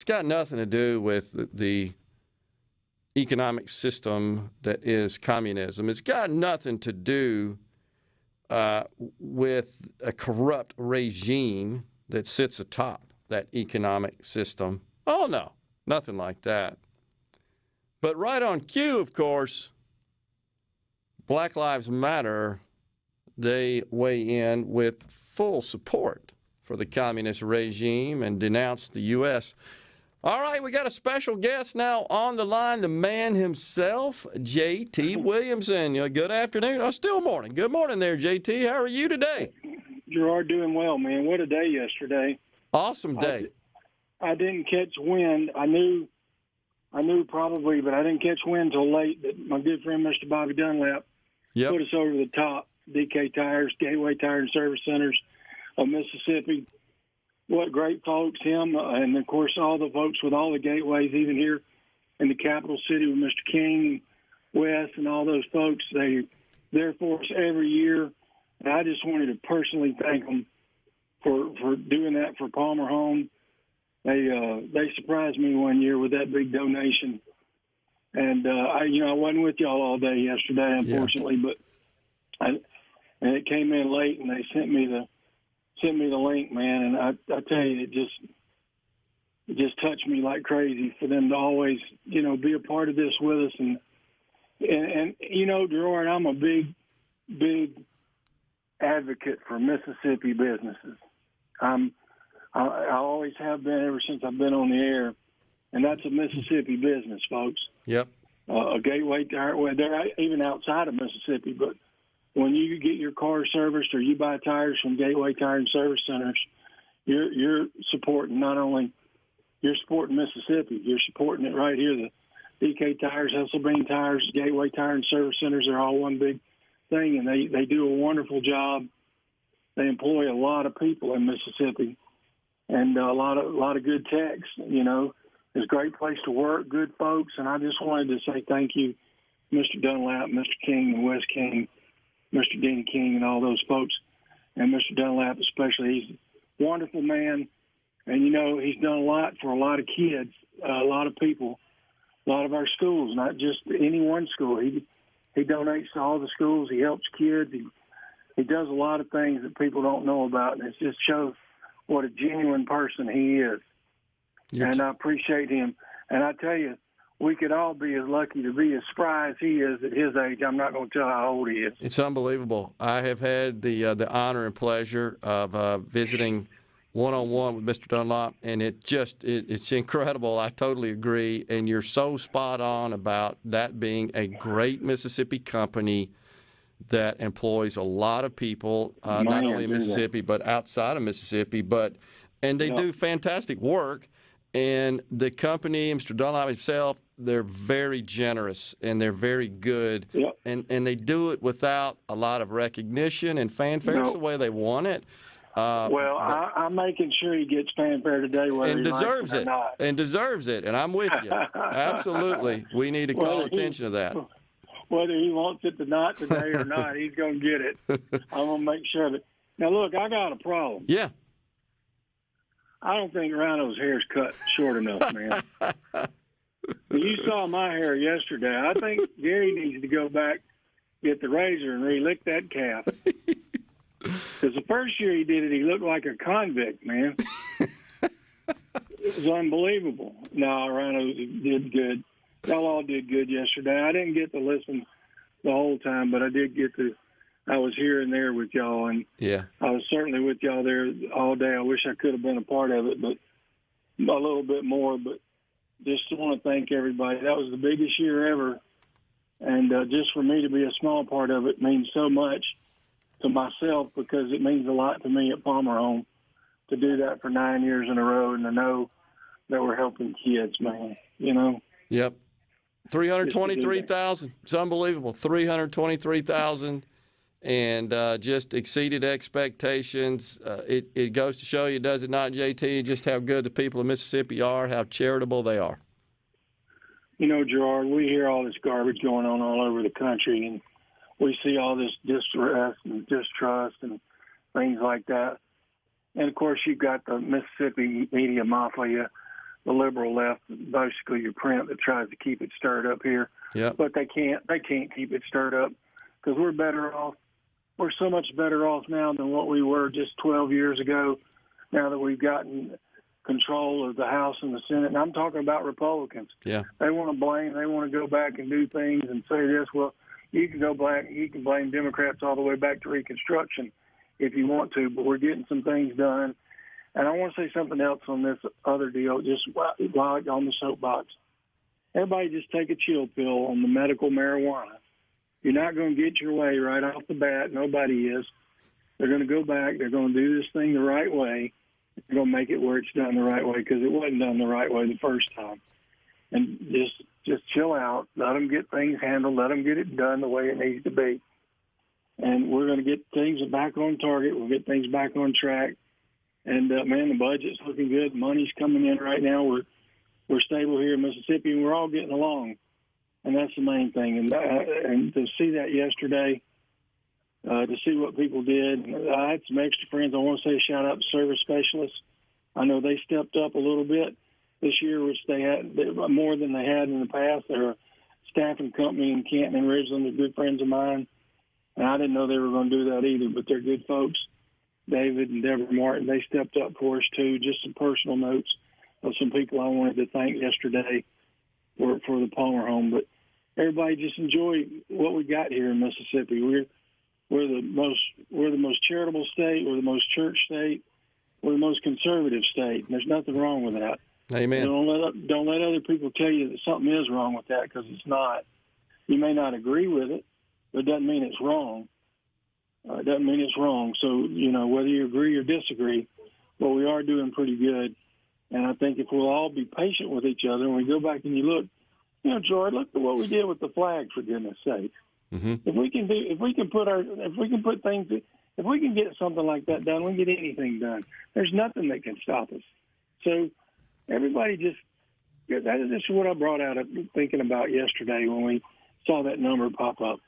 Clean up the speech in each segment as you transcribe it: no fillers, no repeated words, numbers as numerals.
got nothing to do with the economic system that is communism. It's got nothing to do with a corrupt regime that sits atop that economic system. Oh, no, nothing like that. But right on cue, of course, Black Lives Matter, they weigh in with full support for the communist regime and denounce the U.S. All right, we got a special guest now on the line, the man himself, J.T. Williamson. Good afternoon. Oh, still morning. Good morning there, J.T. How are you today? Gerard, doing well, man. What a day yesterday. Awesome day. I didn't catch wind. I knew probably, but I didn't catch wind till late that my good friend, Mr. Bobby Dunlap, put us over the top. DK Tires, Gateway Tire and Service Centers of Mississippi. What great folks, him, and of course all the folks with all the gateways, even here in the capital city with Mr. King, Wes, and all those folks. They're for us every year. And I just wanted to personally thank them for doing that for Palmer Home. They surprised me one year with that big donation. And I wasn't with y'all all day yesterday, unfortunately, but and it came in late, and they sent me the link, man. And I tell you, it just touched me like crazy for them to always, be a part of this with us. And Gerard, I'm a big advocate for Mississippi businesses. I always have been ever since I've been on the air, and that's a Mississippi business, folks. Yep. A Gateway Tire, well, they're even outside of Mississippi, but when you get your car serviced or you buy tires from Gateway Tire and Service Centers, you're supporting you're supporting Mississippi. You're supporting it right here. The DK Tires, Hesselbein Tires, Gateway Tire and Service Centers are all one big thing, and they do a wonderful job. They employ a lot of people in Mississippi, and a lot of good techs. It's a great place to work, good folks, and I just wanted to say thank you, Mr. Dunlap, Mr. King, and Wes King, Mr. Dean King, and all those folks, and Mr. Dunlap especially. He's a wonderful man, and he's done a lot for a lot of kids, a lot of people, a lot of our schools, not just any one school. He donates to all the schools. He helps kids. He does a lot of things that people don't know about, and it just shows what a genuine person he is. Yes. And I appreciate him. And I tell you, we could all be as lucky to be as spry as he is at his age. I'm not going to tell how old he is. It's unbelievable. I have had the honor and pleasure of visiting one-on-one with Mr. Dunlop, and it's incredible. I totally agree, and you're so spot on about that being a great Mississippi company that employs a lot of people, not only in Mississippi but outside of Mississippi. And they do fantastic work. And the company, Mr. Dunlop himself, they're very generous and they're very good. Yep. And they do it without a lot of recognition and fanfare. It's the way they want it. I'm making sure he gets fanfare today, whether and he deserves likes it it. or not. And deserves it. And I'm with you. Absolutely. We need to call attention to that. Whether he wants it not today or not, he's going to get it. I'm going to make sure of it. Now, look, I got a problem. Yeah. I don't think Rhino's hair's cut short enough, man. You saw my hair yesterday. I think Gary needs to go back, get the razor, and re-lick that calf. Because the first year he did it, he looked like a convict, man. It was unbelievable. No, Rhino did good. Y'all all did good yesterday. I didn't get to listen the whole time, but I did get to. I was here and there with y'all, and I was certainly with y'all there all day. I wish I could have been a part of it, but a little bit more. But just want to thank everybody. That was the biggest year ever, and just for me to be a small part of it means so much to myself, because it means a lot to me at Palmer Home to do that for 9 years in a row and to know that we're helping kids, man. Yep. 323,000. It's unbelievable. 323,000. And just exceeded expectations. It goes to show you, does it not, JT, just how good the people of Mississippi are, how charitable they are. Gerard, we hear all this garbage going on all over the country, and we see all this distress and distrust and things like that. And, of course, you've got the Mississippi media mafia the liberal left, basically your print that tries to keep it stirred up here. Yep. But they can't keep it stirred up because we're better off. We're so much better off now than what we were just 12 years ago. Now that we've gotten control of the House and the Senate, and I'm talking about Republicans. Yeah. They want to blame. They want to go back and do things and say this. Well, you can go back. You can blame Democrats all the way back to Reconstruction if you want to. But we're getting some things done. And I want to say something else on this other deal, just while on the soapbox. Everybody just take a chill pill on the medical marijuana. You're not going to get your way right off the bat. Nobody is. They're going to go back. They're going to do this thing the right way. They're going to make it where it's done the right way because it wasn't done the right way the first time. And just chill out. Let them get things handled. Let them get it done the way it needs to be. And we're going to get things back on target. We'll get things back on track. And, man, the budget's looking good. Money's coming in right now. We're stable here in Mississippi, and we're all getting along. And that's the main thing. And to see that yesterday, to see what people did, I had some extra friends. I want to say shout out to service specialists. I know they stepped up a little bit this year, which they had more than they had in the past. They're a staffing company in Canton and Ridgeland. They're good friends of mine. And I didn't know they were going to do that either, but they're good folks. David and Deborah Martin, they stepped up for us too. Just some personal notes of some people I wanted to thank yesterday for the Palmer home. But everybody just enjoy what we got here in Mississippi. We're the most charitable state. We're the most church state. We're the most conservative state. And there's nothing wrong with that. Amen. Don't let other people tell you that something is wrong with that because it's not. You may not agree with it, but it doesn't mean it's wrong. It doesn't mean it's wrong. So, whether you agree or disagree, but we are doing pretty good. And I think if we'll all be patient with each other and we go back and you look, George, look at what we did with the flag, for goodness sake. Mm-hmm. If we can get something like that done, we can get anything done. There's nothing that can stop us. So everybody that is what I brought out of thinking about yesterday when we saw that number pop up.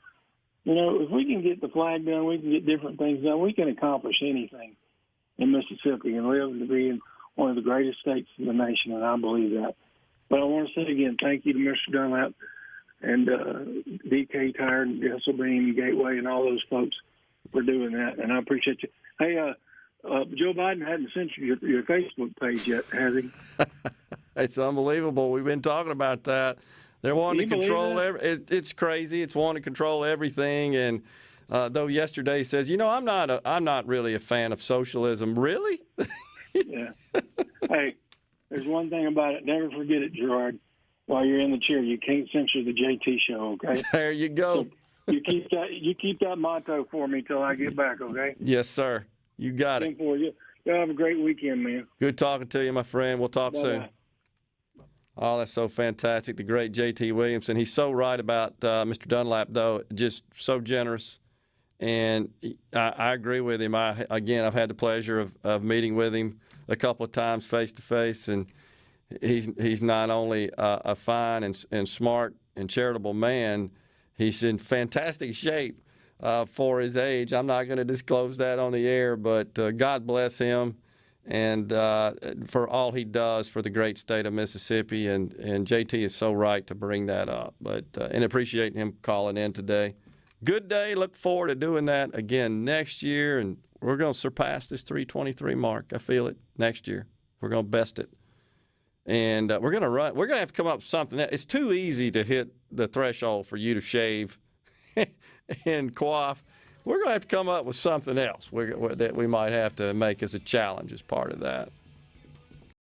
If we can get the flag done, we can get different things done. We can accomplish anything in Mississippi and live to be in one of the greatest states in the nation, and I believe that. But I want to say again, thank you to Mr. Dunlap and DK Tire and Disselbeam and Gateway and all those folks for doing that, and I appreciate you. Hey, Joe Biden hadn't sent you your Facebook page yet, has he? It's unbelievable. We've been talking about that. They're wanting to control it's crazy. It's wanting to control everything. And though yesterday says, I'm not really a fan of socialism. Really? Yeah. Hey, there's one thing about it. Never forget it, Gerard. While you're in the chair, you can't censor the JT show. Okay. There you go. So you keep that motto for me till I get back. Okay. Yes, sir. You got it. For you. You have a great weekend, man. Good talking to you, my friend. We'll talk soon. Oh, that's so fantastic. The great J.T. Williamson. He's so right about Mr. Dunlap, though. Just so generous. And I agree with him. I've had the pleasure of meeting with him a couple of times face-to-face. And he's not only a fine and smart and charitable man, he's in fantastic shape for his age. I'm not going to disclose that on the air, but God bless him. And for all he does for the great state of Mississippi. And JT is so right to bring that up. But and appreciate him calling in today. Good day. Look forward to doing that again next year. And we're going to surpass this 323 mark. I feel it next year. We're going to best it. And we're going to run. We're going to have to come up with something. It's too easy to hit the threshold for you to shave and quaff. We're going to have to come up with something else that we might have to make as a challenge as part of that.